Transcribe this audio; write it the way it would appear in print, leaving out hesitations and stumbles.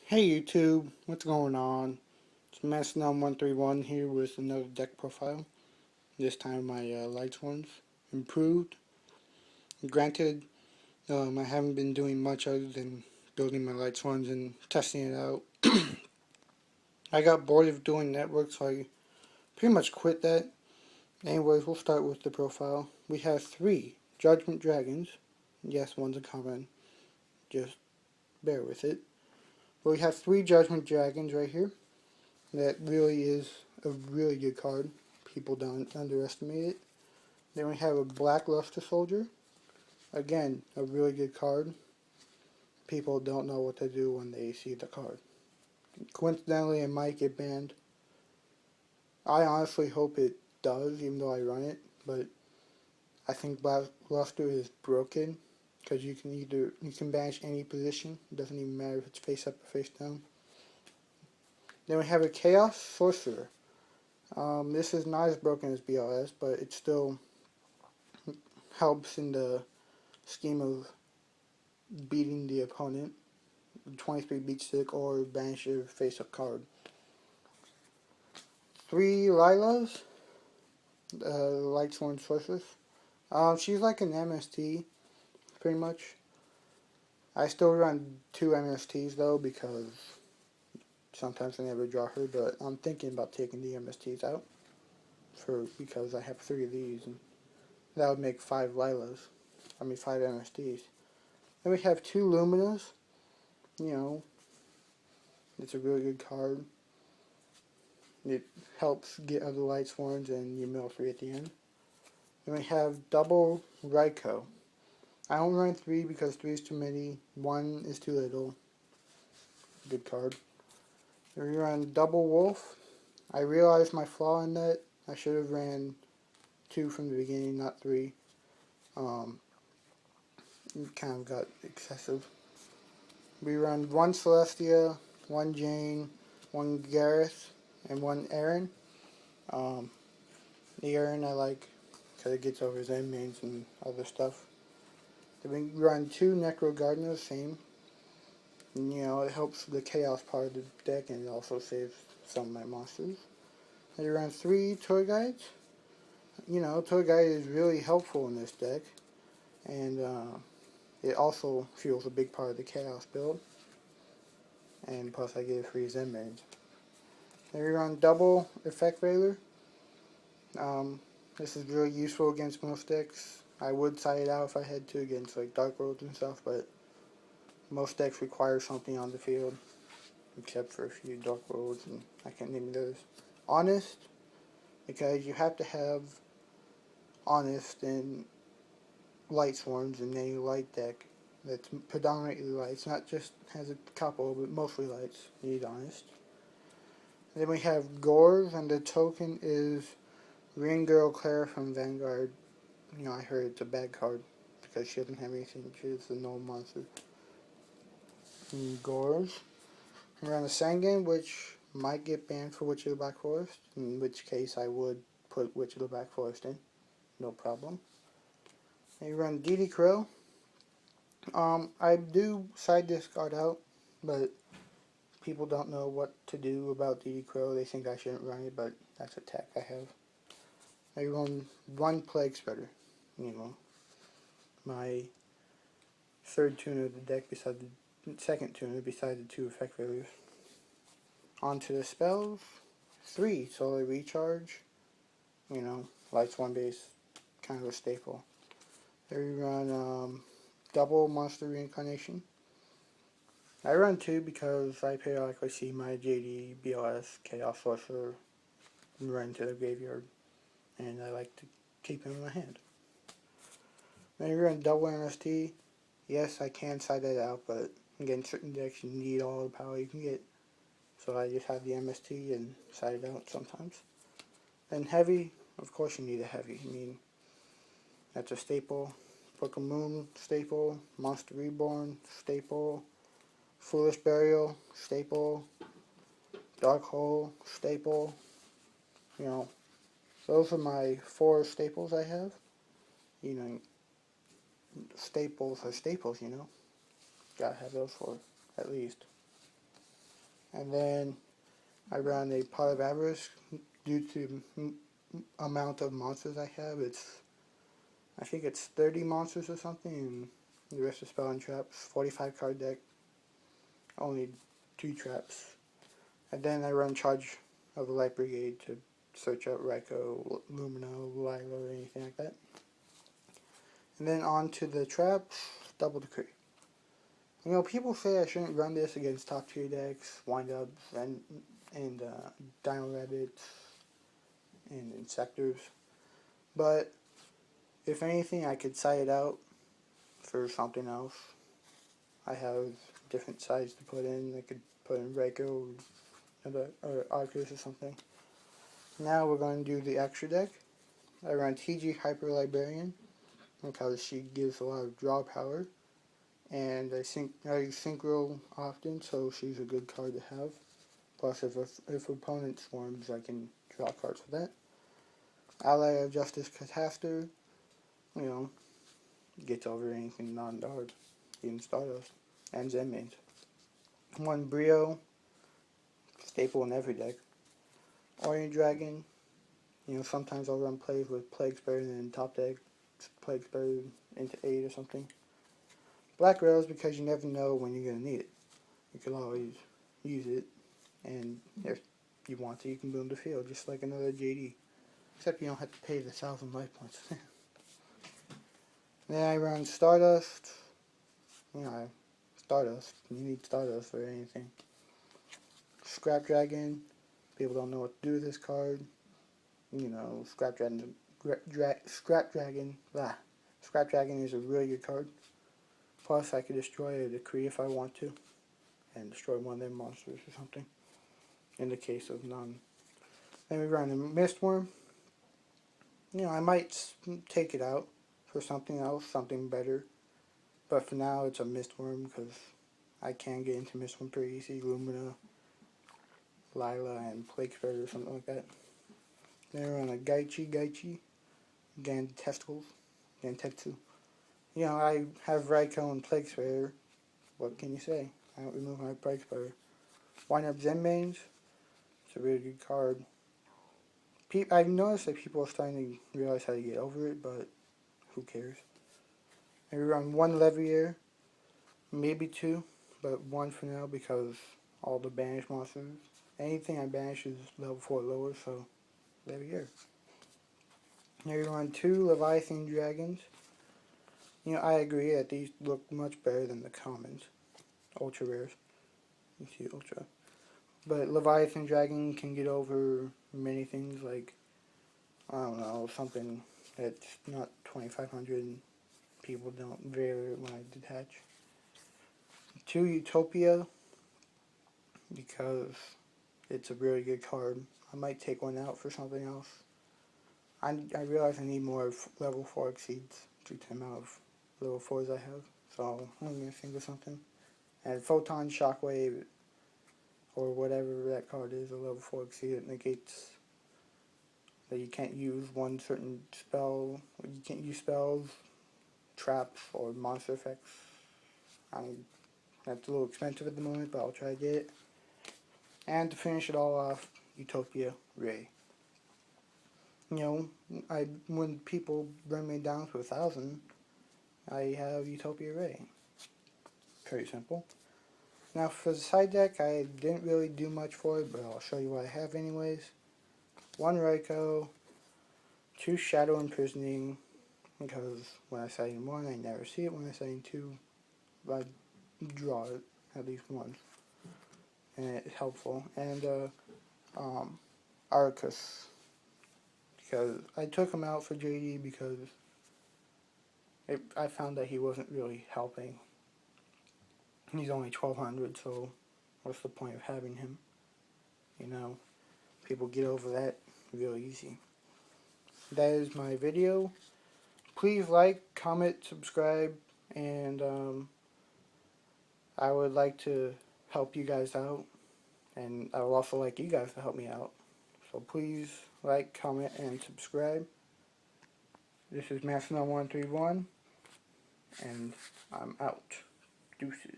Hey YouTube, what's going on? It's Masternom131 here with another deck profile. This time my Lightsworn's improved. Granted, I haven't been doing much other than building my Lightsworn's and testing it out. I got bored of doing network, so I pretty much quit that. Anyways, we'll start with the profile. We have 3 Judgment Dragons. Yes, one's a common. Just bear with it. But we have 3 Judgment Dragons right here. That really is a really good card. People don't underestimate it. Then we have a Black Luster Soldier. Again, a really good card. People don't know what to do when they see the card. Coincidentally, it might get banned. I honestly hope it does, even though I run it. But I think Black Luster is broken because you can banish any position. It doesn't even matter if it's face up or face down. Then we have a Chaos Sorcerer. This is not as broken as BLS, but it still helps in the scheme of beating the opponent. 23 beat stick or banish your face up card. 3 Lilas, Lightsworn Sorceress. She's like an MST, pretty much. I still run 2 MSTs though because sometimes I never draw her, but I'm thinking about taking the MSTs out because I have 3 of these, and that would make 5 Lilas. 5 MSTs. Then we have 2 Luminas. You know, it's a really good card. It helps get other Lightsworns and you mill 3 at the end. Then we have double Raikou. I don't run 3 because 3 is too many. 1 is too little. Good card. Then we run double Wolf. I realized my flaw in that. I should have ran 2 from the beginning, not 3. It kind of got excessive. We run 1 Celestia, 1 Jane, 1 Gareth, and 1 Aaron. The Aaron I like because it gets over his mains and other stuff. Then we run 2 Necro Gardeners, same. And, it helps the chaos part of the deck and it also saves some of my monsters. Then you run 3 Tour Guides. Tour Guide is really helpful in this deck. And it also fuels a big part of the chaos build. And plus I get a free Zen Mains. Then we run double Effect Railer. This is really useful against most decks. I would side it out if I had to against like Dark Worlds and stuff, but most decks require something on the field, except for a few Dark Worlds, and I can't name those. Honest, because you have to have Honest in Lightsworns in any light deck that's predominantly lights, not just has a couple, but mostly lights. You need Honest. And then we have Gores, and the token is Ring Girl Claire from Vanguard. I heard it's a bad card because she doesn't have anything. She's a null monster. And Gores. We run a Sangan, which might get banned for Witch of the Black Forest, in which case I would put Witch of the Black Forest in. No problem. And you run DD Crow. I do side this card out, but people don't know what to do about DD Crow. They think I shouldn't run it, but that's a tech I have. I run 1 Plague Spreader. My 3rd tuner of the deck beside the 2nd tuner beside the 2 effect failures. Onto the spells. 3 Solar Recharge. Lights 1 base, kind of a staple. There we run double Monster Reincarnation. I run 2 because I periodically see my JD, BLS, Chaos Sorcerer run to the graveyard, and I like to keep him in my hand. Then you run double MST. Yes, I can side that out, but again, certain decks you need all the power you can get. So I just have the MST and side it out sometimes. And heavy, of course you need a heavy. That's a staple. Book of Moon, staple. Monster Reborn, staple. Foolish Burial, staple. Dark Hole, staple. Those are my 4 staples I have. Staples are staples, Gotta have those 4, at least. And then I run a Pot of Avarice due to amount of monsters I have. I think it's 30 monsters or something, and the rest are spell and traps. 45 card deck, only 2 traps. And then I run Charge of the Light Brigade to search out Raikou, Lumina, Lila, or anything like that. And then on to the traps, Double Decree. You know, people say I shouldn't run this against top tier decks, Wind-Ups, and Dino Rabbits, and Insectors. But, if anything, I could side it out for something else. I have different sides to put in. I could put in Raikou or Arcus or something. Now we're going to do the extra deck. I run TG Hyper Librarian because she gives a lot of draw power. And I synchro often, so she's a good card to have. Plus, if opponent swarms, I can draw cards for that. Ally of Justice Catastor, you know, gets over anything non-dard, even Stardust, and Zen mains. 1 Brio, staple in every deck. Orient Dragon, you know, sometimes I'll run plays with Plague Spirit and then top deck Plague Spirit into 8 or something. Black Rose, because you never know when you're going to need it. You can always use it, and if you want to, you can boom the field, just like another JD. Except you don't have to pay the 1,000 life points. Then I run Stardust. You know, Stardust. You need Stardust for anything. Scrap Dragon. People don't know what to do with this card. You know, Scrap Dragon is a really good card. Plus, I could destroy a Decree if I want to, and destroy one of their monsters or something, in the case of none. Then we run a Mistworm. You know, I might take it out for something else, something better, but for now it's a Mistworm because I can get into Mistworm pretty easy. Lumina, Lila, and Plague Spirit or something like that. Then we run a Gaichi, Gentetsu. You know, I have Raikou and Plague Spirit. What can you say? I don't remove my Plague Spirit. Wind Up Zen mains. It's a really good card. I've noticed that people are starting to realize how to get over it, but who cares? I run 1 Levier, maybe 2, but 1 for now because all the banished monsters. Anything I banish is level 4 or lower, so Levier. Now you run 2 Leviathan Dragons. You know, I agree that these look much better than the commons. Ultra rares. You see Ultra. But Leviathan Dragon can get over many things like, I don't know, something that's not 2,500 and people don't very when I detach. 2 Utopia, because it's a really good card. I might take 1 out for something else. I realize I need more level 4 exceeds to the amount of level 4s I have, so I'm going to think of something. And Photon Shockwave, or whatever that card is, a level 4 exceed, it negates that you can't use one certain spell, you can't use spells, traps, or monster effects. That's a little expensive at the moment, but I'll try to get it. And to finish it all off, Utopia Ray. You know, when people bring me down to 1,000, I have Utopia Ray. Pretty simple. Now for the side deck, I didn't really do much for it, but I'll show you what I have anyways. 1 Raikou, 2 Shadow Imprisoning, because when I sight in 1, I never see it. When I sight in 2, I draw it at least once, and it's helpful. And Arcus, because I took him out for JD because I found that he wasn't really helping. He's only 1,200, so what's the point of having him? You know, people get over that real easy. That is my video. Please like, comment, subscribe, and I would like to help you guys out, and I would also like you guys to help me out. So please like, comment, and subscribe. This is Master 131, and I'm out. Deuces.